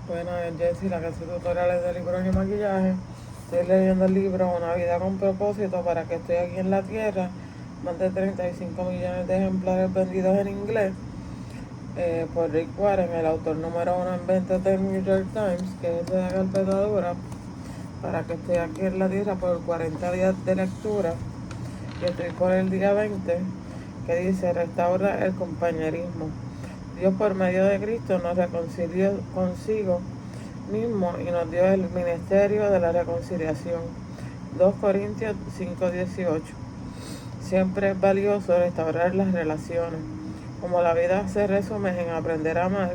Bueno, es Jessie, la que hace tutoriales de libros y maquillaje. Estoy leyendo el libro Una vida con propósito para que estoy aquí en la tierra. Más de 35 millones de ejemplares vendidos en inglés por Rick Warren, el autor número uno en ventas del New York Times, que es de la carpeta dura. Para que estoy aquí en la tierra por 40 días de lectura. Y estoy por el día 20, que dice: restaura el compañerismo. Dios, por medio de Cristo, nos reconcilió consigo mismo y nos dio el ministerio de la reconciliación. 2 Corintios 5:18. Siempre es valioso restaurar las relaciones. Como la vida se resume en aprender a amar,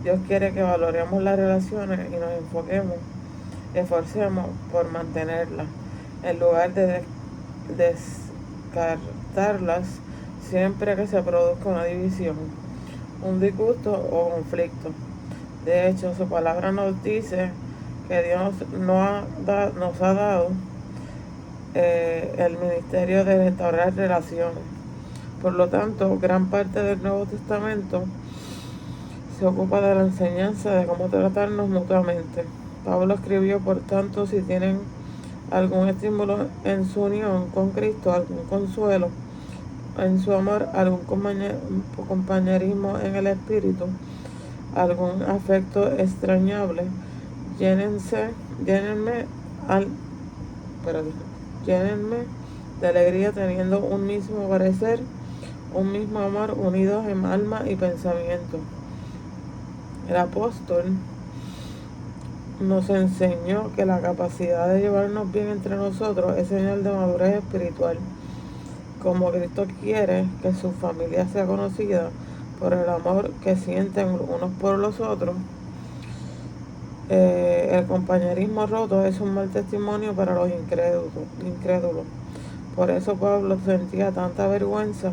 Dios quiere que valoremos las relaciones y nos esforcemos por mantenerlas, en lugar de descartarlas siempre que se produzca una división, un disgusto o conflicto. De hecho, su palabra nos dice que Dios nos ha dado el ministerio de restaurar relaciones. Por lo tanto, gran parte del Nuevo Testamento se ocupa de la enseñanza de cómo tratarnos mutuamente. Pablo escribió: por tanto, si tienen algún estímulo en su unión con Cristo, algún consuelo en su amor, algún compañerismo en el espíritu, algún afecto extrañable, llénenme al, llénenme de alegría teniendo un mismo parecer, un mismo amor, unidos en alma y pensamiento. El apóstol nos enseñó que la capacidad de llevarnos bien entre nosotros es señal de madurez espiritual. Como Cristo quiere que su familia sea conocida por el amor que sienten unos por los otros, el compañerismo roto es un mal testimonio para los incrédulos. Por eso Pablo sentía tanta vergüenza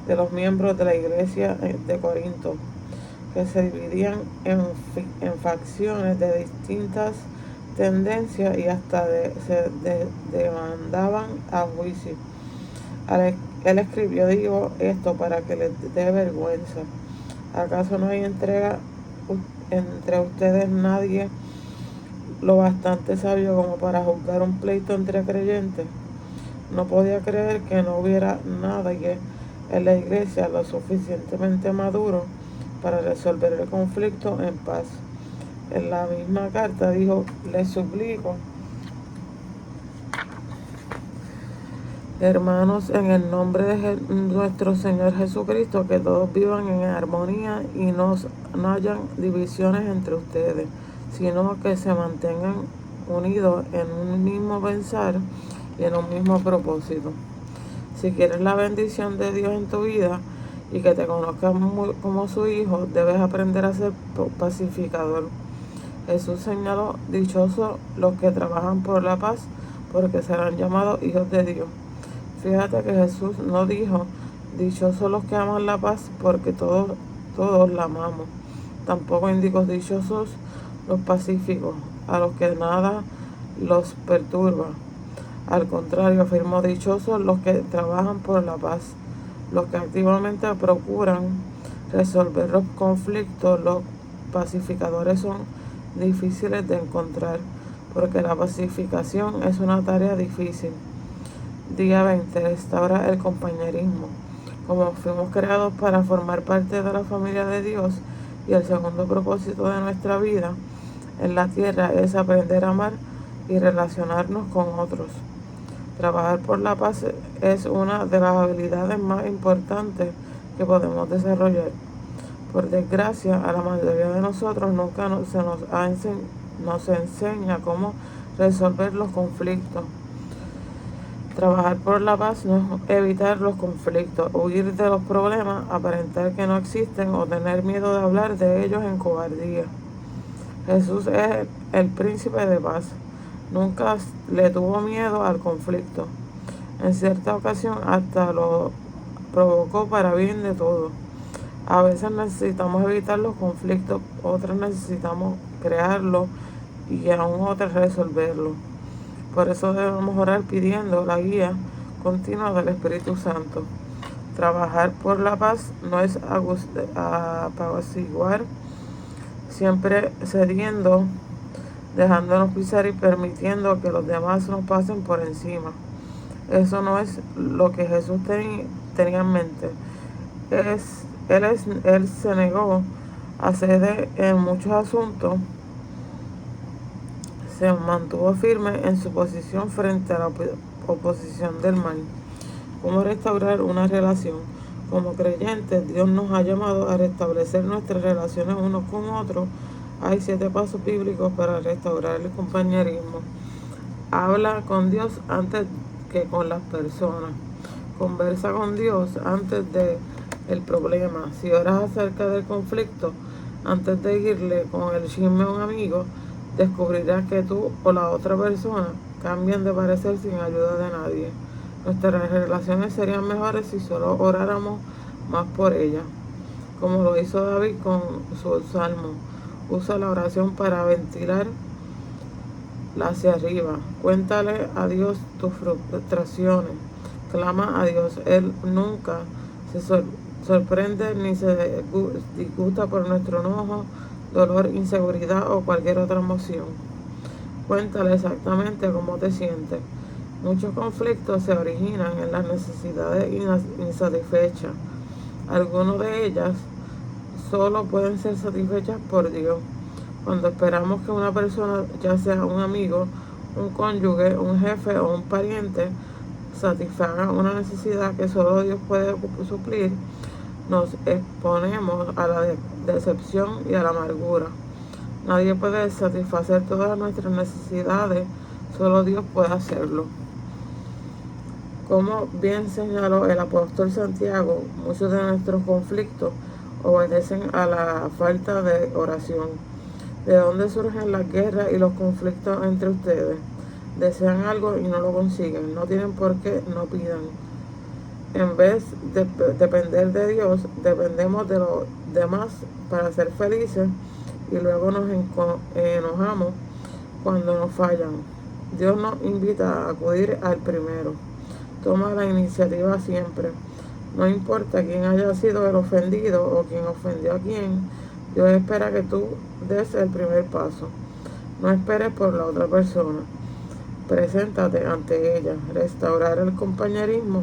de los miembros de la iglesia de Corinto, que se dividían en facciones de distintas tendencias y hasta se demandaban a juicio. Él escribió: digo esto para que les dé vergüenza. ¿Acaso no hay entre ustedes nadie lo bastante sabio como para juzgar un pleito entre creyentes? No podía creer que no hubiera nadie en la iglesia lo suficientemente maduro para resolver el conflicto en paz. En la misma carta dijo: les suplico, hermanos, en el nombre de nuestro Señor Jesucristo, que todos vivan en armonía y no hayan divisiones entre ustedes, sino que se mantengan unidos en un mismo pensar y en un mismo propósito. Si quieres la bendición de Dios en tu vida y que te conozcan como su hijo, debes aprender a ser pacificador. Jesús señaló: dichosos los que trabajan por la paz, porque serán llamados hijos de Dios. Fíjate que Jesús no dijo: dichosos los que aman la paz, porque todos la amamos. Tampoco indicó: dichosos los pacíficos, a los que nada los perturba. Al contrario, afirmó: dichosos los que trabajan por la paz, los que activamente procuran resolver los conflictos. Los pacificadores son difíciles de encontrar, porque la pacificación es una tarea difícil. Día 20. Restaura el compañerismo. Como fuimos creados para formar parte de la familia de Dios, y el segundo propósito de nuestra vida en la tierra es aprender a amar y relacionarnos con otros. Trabajar por la paz es una de las habilidades más importantes que podemos desarrollar. Por desgracia, a la mayoría de nosotros nunca nos enseña cómo resolver los conflictos. Trabajar por la paz no es evitar los conflictos, huir de los problemas, aparentar que no existen o tener miedo de hablar de ellos en cobardía. Jesús es el príncipe de paz. Nunca le tuvo miedo al conflicto. En cierta ocasión hasta lo provocó para bien de todos. A veces necesitamos evitar los conflictos, otras necesitamos crearlos y aún otras resolverlos. Por eso debemos orar pidiendo la guía continua del Espíritu Santo. Trabajar por la paz no es apaciguar, siempre cediendo, dejándonos pisar y permitiendo que los demás nos pasen por encima. Eso no es lo que Jesús tenía en mente. Él se negó a ceder en muchos asuntos, se mantuvo firme en su posición frente a la oposición del mal. ¿Cómo restaurar una relación? Como creyentes, Dios nos ha llamado a restablecer nuestras relaciones unos con otros. Hay 7 pasos bíblicos para restaurar el compañerismo. Habla con Dios antes que con las personas. Conversa con Dios antes del problema. Si oras acerca del conflicto antes de irle con el chisme a un amigo, descubrirás que tú o la otra persona cambian de parecer sin ayuda de nadie. Nuestras relaciones serían mejores si solo oráramos más por ellas, como lo hizo David con su salmo. Usa la oración para ventilar hacia arriba. Cuéntale a Dios tus frustraciones. Clama a Dios. Él nunca se sorprende ni se disgusta por nuestro enojo, dolor, inseguridad o cualquier otra emoción. Cuéntale exactamente cómo te sientes. Muchos conflictos se originan en las necesidades insatisfechas. Algunas de ellas solo pueden ser satisfechas por Dios. Cuando esperamos que una persona, ya sea un amigo, un cónyuge, un jefe o un pariente, satisfaga una necesidad que solo Dios puede suplir, nos exponemos a la decepción y a la amargura. Nadie puede satisfacer todas nuestras necesidades, solo Dios puede hacerlo. Como bien señaló el apóstol Santiago, muchos de nuestros conflictos obedecen a la falta de oración. ¿De dónde surgen las guerras y los conflictos entre ustedes? Desean algo y no lo consiguen, no tienen por qué, no pidan. En vez de depender de Dios, dependemos de los demás para ser felices y luego nos enojamos cuando nos fallan. Dios nos invita a acudir al primero. Toma la iniciativa siempre. No importa quién haya sido el ofendido o quién ofendió a quién, Dios espera que tú des el primer paso. No esperes por la otra persona. Preséntate ante ella. Restaurar el compañerismo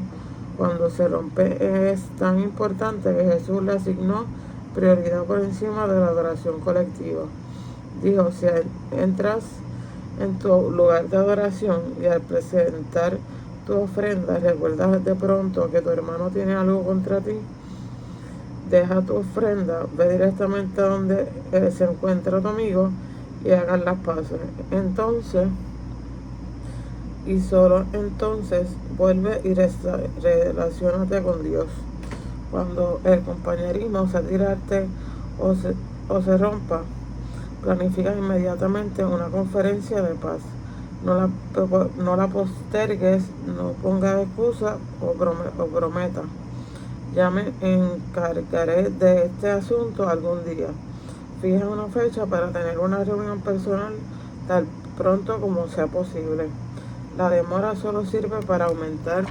cuando se rompe es tan importante que Jesús le asignó prioridad por encima de la adoración colectiva. Dijo, si entras en tu lugar de adoración y al presentar tu ofrenda recuerdas de pronto que tu hermano tiene algo contra ti, deja tu ofrenda, ve directamente a donde se encuentra tu amigo y hagan las paces. Entonces, y solo entonces, vuelve y relaciónate con Dios. Cuando el compañerismo se tirarte o se rompa, planifica inmediatamente una conferencia de paz. No la postergues, no pongas excusa o prometa. Ya me encargaré de este asunto algún día. Fija una fecha para tener una reunión personal tan pronto como sea posible. La demora solo sirve para aumentar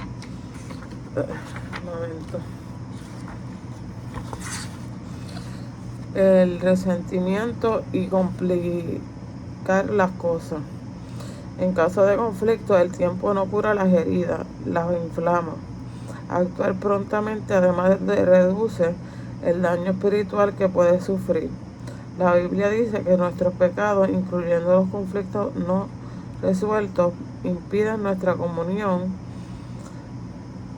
el resentimiento y complicar las cosas. En caso de conflicto, el tiempo no cura las heridas, las inflama. Actuar prontamente además reduce el daño espiritual que puede sufrir. La Biblia dice que nuestros pecados, incluyendo los conflictos no resueltos, impiden nuestra comunión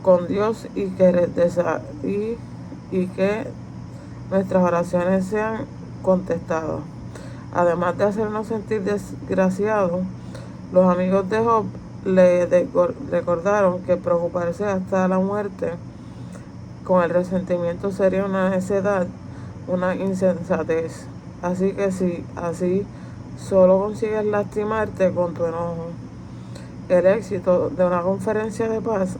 con Dios y que nuestras oraciones sean contestadas. Además de hacernos sentir desgraciados, los amigos de Job le recordaron que preocuparse hasta la muerte con el resentimiento sería una necedad, una insensatez. Así que si así solo consigues lastimarte con tu enojo. El éxito de una conferencia de paz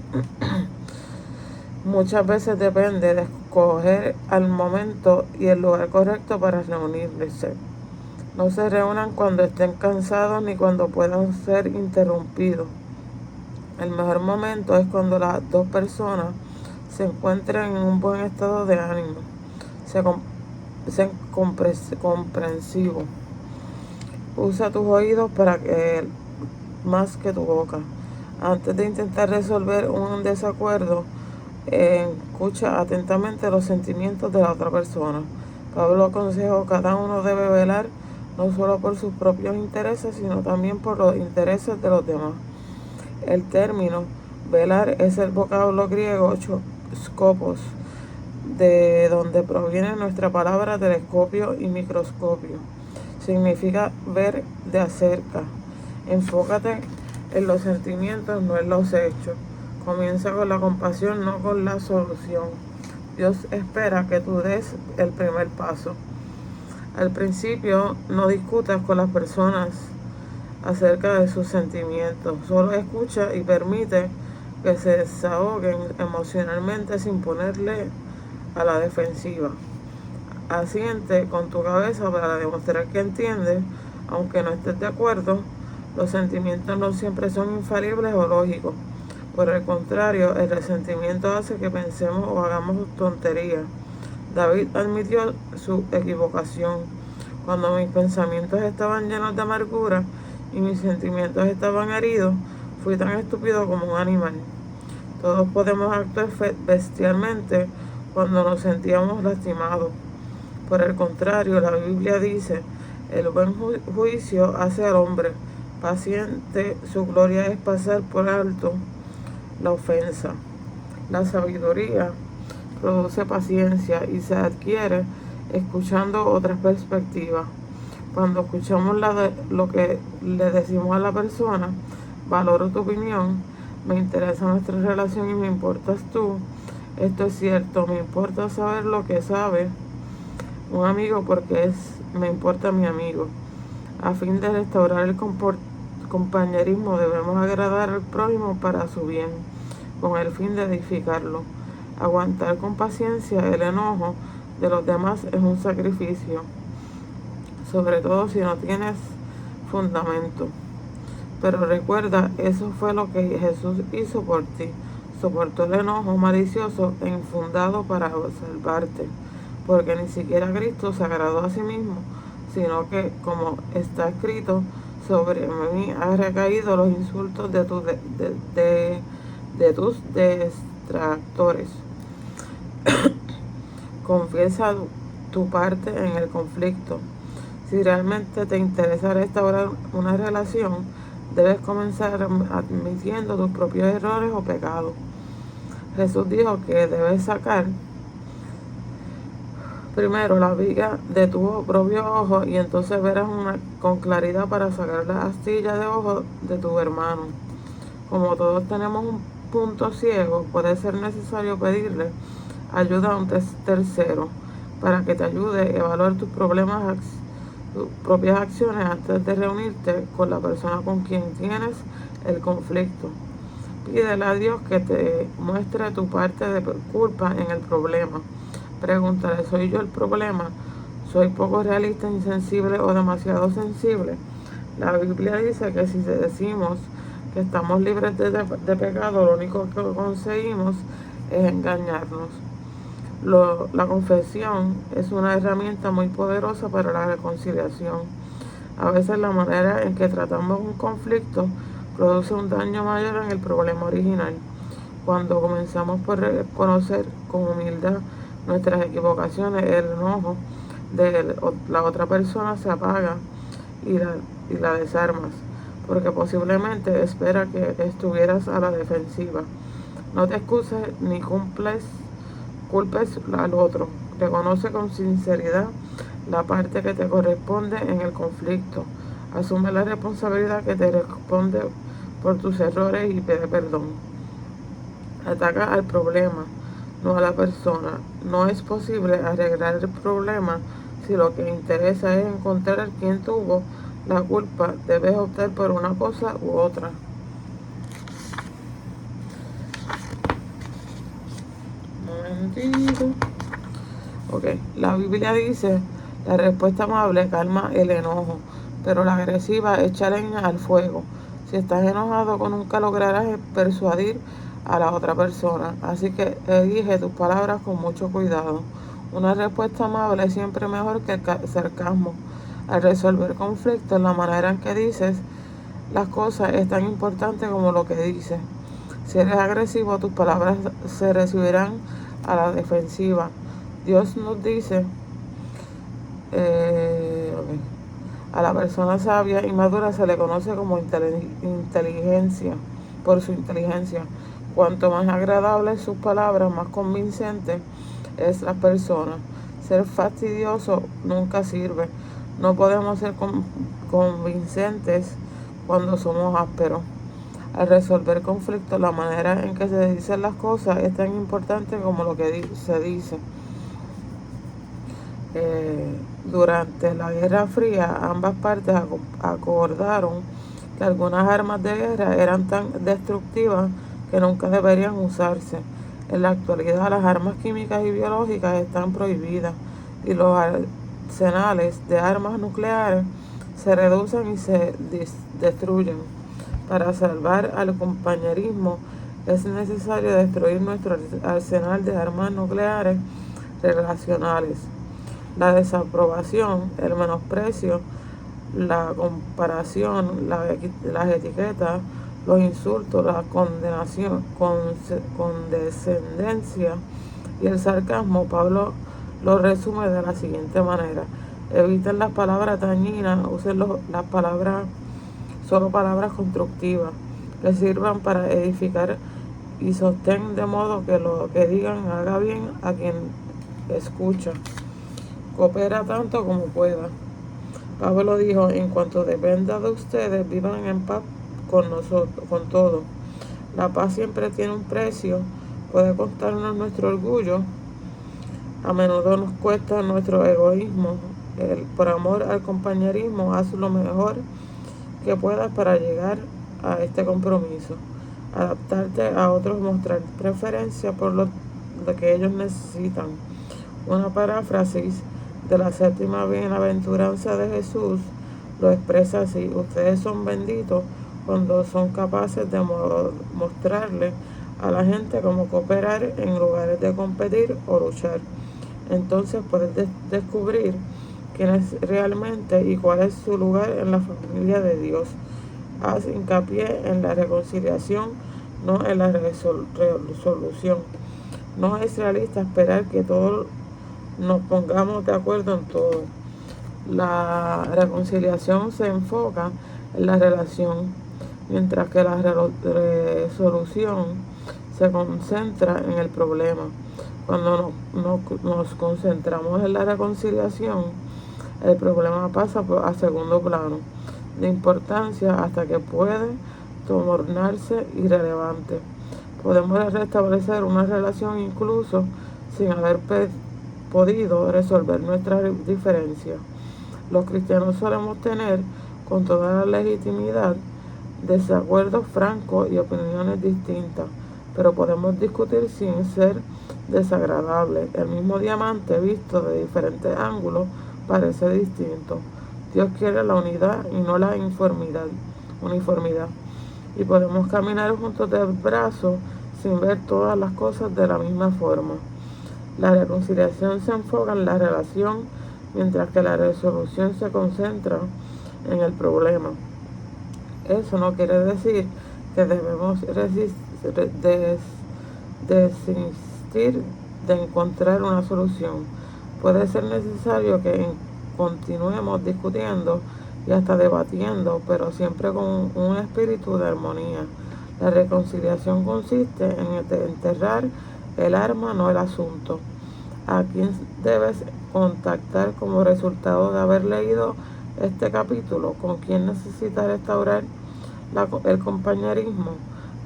muchas veces depende de escoger el momento y el lugar correcto para reunirse. No se reúnan cuando estén cansados ni cuando puedan ser interrumpidos. El mejor momento es cuando las dos personas se encuentran en un buen estado de ánimo, se Sé comprensivo. Usa tus oídos más que tu boca. Antes de intentar resolver un desacuerdo, escucha atentamente los sentimientos de la otra persona. Pablo aconsejó: cada uno debe velar no solo por sus propios intereses, sino también por los intereses de los demás. El término velar es el vocablo griego skopos, de donde proviene nuestra palabra telescopio y microscopio. Significa ver de cerca. Enfócate en los sentimientos, no en los hechos. Comienza con la compasión, no con la solución. Dios espera que tú des el primer paso. Al principio, no discutas con las personas acerca de sus sentimientos. Solo escucha y permite que se desahoguen emocionalmente sin ponerle a la defensiva. Asiente con tu cabeza para demostrar que entiendes, aunque no estés de acuerdo. Los sentimientos no siempre son infalibles o lógicos. Por el contrario, el resentimiento hace que pensemos o hagamos tonterías. David admitió su equivocación. Cuando mis pensamientos estaban llenos de amargura y mis sentimientos estaban heridos, fui tan estúpido como un animal. Todos podemos actuar bestialmente cuando nos sentíamos lastimados. Por el contrario, la Biblia dice: el buen juicio hace al hombre paciente, su gloria es pasar por alto la ofensa. La sabiduría produce paciencia y se adquiere escuchando otras perspectivas. Cuando escuchamos lo que le decimos a la persona: valoro tu opinión, me interesa nuestra relación y me importas tú. Esto es cierto, me importa saber lo que sabe un amigo porque me importa mi amigo. A fin de restaurar el compañerismo, debemos agradar al prójimo para su bien, con el fin de edificarlo. Aguantar con paciencia el enojo de los demás es un sacrificio, sobre todo si no tienes fundamento. Pero recuerda, eso fue lo que Jesús hizo por ti. Soportó el enojo malicioso e infundado para salvarte, porque ni siquiera Cristo se agradó a sí mismo, sino que, como está escrito, sobre mí han recaído los insultos de tus detractores. Confiesa tu parte en el conflicto. Si realmente te interesa restaurar una relación, debes comenzar admitiendo tus propios errores o pecados. Jesús dijo que debes sacar primero la viga de tu propio ojo y entonces verás con claridad para sacar la astilla de ojo de tu hermano. Como todos tenemos un punto ciego, puede ser necesario pedirle ayuda a un tercero para que te ayude a evaluar tus propias acciones antes de reunirte con la persona con quien tienes el conflicto. Pídele a Dios que te muestre tu parte de culpa en el problema. Pregúntale: ¿soy yo el problema? ¿Soy poco realista, insensible o demasiado sensible? La Biblia dice que si decimos que estamos libres de pecado, lo único que conseguimos es engañarnos. La confesión es una herramienta muy poderosa para la reconciliación. A veces la manera en que tratamos un conflicto produce un daño mayor en el problema original. Cuando comenzamos por reconocer con humildad nuestras equivocaciones, el enojo de la otra persona se apaga y la desarmas, porque posiblemente espera que estuvieras a la defensiva. No te excuses ni culpes al otro. Reconoce con sinceridad la parte que te corresponde en el conflicto. Asume la responsabilidad que te responde por tus errores y pide perdón. Ataca al problema, no a la persona. No es posible arreglar el problema si lo que interesa es encontrar quién tuvo la culpa. Debes optar por una cosa u otra. Ok, la Biblia dice: la respuesta amable calma el enojo, pero la agresiva echa leña al fuego. Si estás enojado, nunca lograrás persuadir a la otra persona, así que elige tus palabras con mucho cuidado. Una respuesta amable es siempre mejor que el sarcasmo. Al resolver conflictos, la manera en que dices las cosas es tan importante como lo que dices. Si eres agresivo, tus palabras se recibirán a la defensiva. Dios nos dice, a la persona sabia y madura se le conoce como inteligencia, por su inteligencia. Cuanto más agradables sus palabras, más convincente es la persona. Ser fastidioso nunca sirve. No podemos ser convincentes cuando somos ásperos. Al resolver conflictos, la manera en que se dicen las cosas es tan importante como lo que se dice. Durante la Guerra Fría, ambas partes acordaron que algunas armas de guerra eran tan destructivas que nunca deberían usarse. En la actualidad, las armas químicas y biológicas están prohibidas y los arsenales de armas nucleares se reducen y se destruyen. Para salvar al compañerismo es necesario destruir nuestro arsenal de armas nucleares relacionales. La desaprobación, el menosprecio, la comparación, las etiquetas, los insultos, la condenación, condescendencia y el sarcasmo, Pablo lo resume de la siguiente manera: eviten las palabras dañinas, usen las palabras, solo palabras constructivas que sirvan para edificar y sostén, de modo que lo que digan haga bien a quien escucha. Coopera tanto como pueda. Pablo dijo: en cuanto dependa de ustedes, vivan en paz con nosotros, con todo. La paz siempre tiene un precio, puede costarnos nuestro orgullo, a menudo nos cuesta nuestro egoísmo. Por amor al compañerismo, haz lo mejor que puedas para llegar a este compromiso. Adaptarte a otros, mostrar preferencia por lo que ellos necesitan. Una paráfrasis de la séptima bienaventuranza de Jesús lo expresa así: ustedes son benditos cuando son capaces de mostrarle a la gente cómo cooperar en lugares de competir o luchar. Entonces puedes descubrir quién es realmente y cuál es su lugar en la familia de Dios. Haz hincapié en la reconciliación, no en la resolución. No es realista esperar que todos nos pongamos de acuerdo en todo. La reconciliación se enfoca en la relación, mientras que la resolución se concentra en el problema. Cuando nos concentramos en la reconciliación, el problema pasa a segundo plano de importancia hasta que puede tornarse irrelevante. Podemos restablecer una relación incluso sin haber podido resolver nuestras diferencias. Los cristianos solemos tener, con toda la legitimidad, desacuerdos francos y opiniones distintas, pero podemos discutir sin ser desagradables. El mismo diamante visto de diferentes ángulos parece distinto. Dios quiere la unidad y no la uniformidad. Y podemos caminar juntos de brazos sin ver todas las cosas de la misma forma. La reconciliación se enfoca en la relación, mientras que la resolución se concentra en el problema. Eso no quiere decir que debemos desistir de encontrar una solución. Puede ser necesario que continuemos discutiendo y hasta debatiendo, pero siempre con un espíritu de armonía. La reconciliación consiste en enterrar el arma, no el asunto. ¿A quién debes contactar como resultado de haber leído este capítulo? ¿Con quién necesitas restaurar el compañerismo?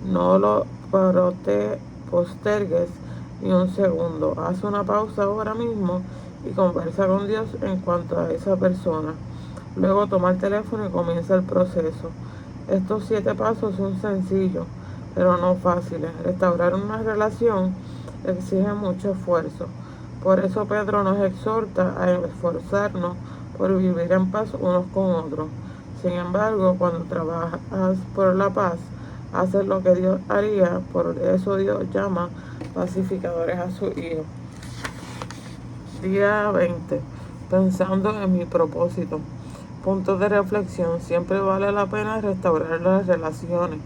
No lo postergues ni un segundo. Haz una pausa ahora mismo y conversa con Dios en cuanto a esa persona. Luego toma el teléfono y comienza el proceso. Estos 7 pasos son sencillos, pero no fáciles. Restaurar una relación exige mucho esfuerzo. Por eso Pedro nos exhorta a esforzarnos por vivir en paz unos con otros. Sin embargo, cuando trabajas por la paz, haces lo que Dios haría. Por eso Dios llama pacificadores a sus hijos. Día 20. Pensando en mi propósito. Punto de reflexión. Siempre vale la pena restaurar las relaciones.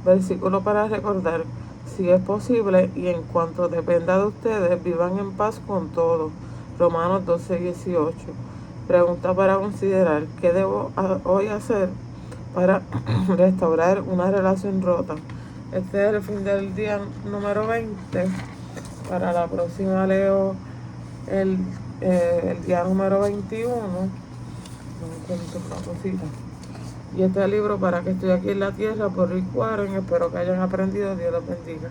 Versículo para recordar. Si es posible y en cuanto dependa de ustedes, vivan en paz con todos. Romanos 12:18. Pregunta para considerar. ¿Qué debo hoy hacer para restaurar una relación rota? Este es el fin del día número 20. Para la próxima leo el día número 21. No encuentro una cosita. Y este libro, Para que estoy aquí en la tierra, por Rick Warren. Espero que hayan aprendido. Dios los bendiga.